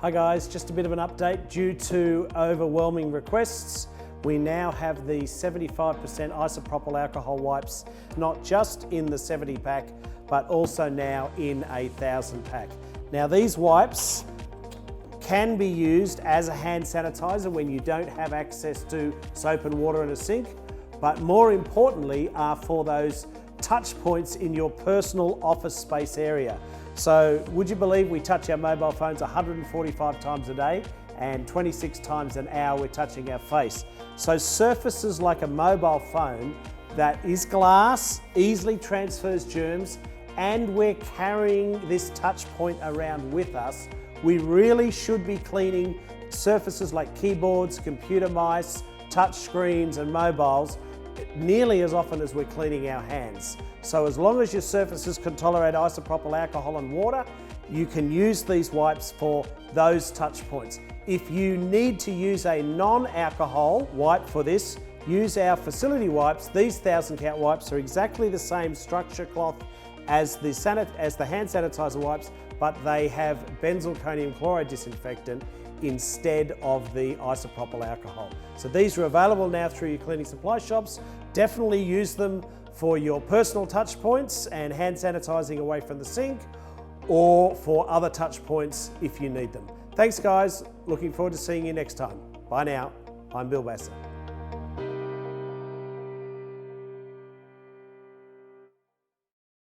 Hi guys, just a bit of an update. Due to overwhelming requests, we now have the 75% isopropyl alcohol wipes, not just in the 70 pack, but also now in a 1000 pack. Now these wipes can be used as a hand sanitizer when you don't have access to soap and water in a sink, but more importantly are for those touch points in your personal office space area. So would you believe we touch our mobile phones 145 times a day and 26 times an hour we're touching our face. So surfaces like a mobile phone that is glass, easily transfers germs, and we're carrying this touch point around with us, we really should be cleaning surfaces like keyboards, computer mice, touch screens and mobiles nearly as often as we're cleaning our hands. So as long as your surfaces can tolerate isopropyl alcohol and water, you can use these wipes for those touch points. If you need to use a non-alcohol wipe for this, use our facility wipes. These 1000 count wipes are exactly the same structure cloth as the hand sanitizer wipes, but they have benzalkonium chloride disinfectant instead of the isopropyl alcohol. So these are available now through your cleaning supply shops. Definitely use them for your personal touch points and hand sanitizing away from the sink, or for other touch points if you need them. Thanks guys, looking forward to seeing you next time. Bye now, I'm Bill Basser.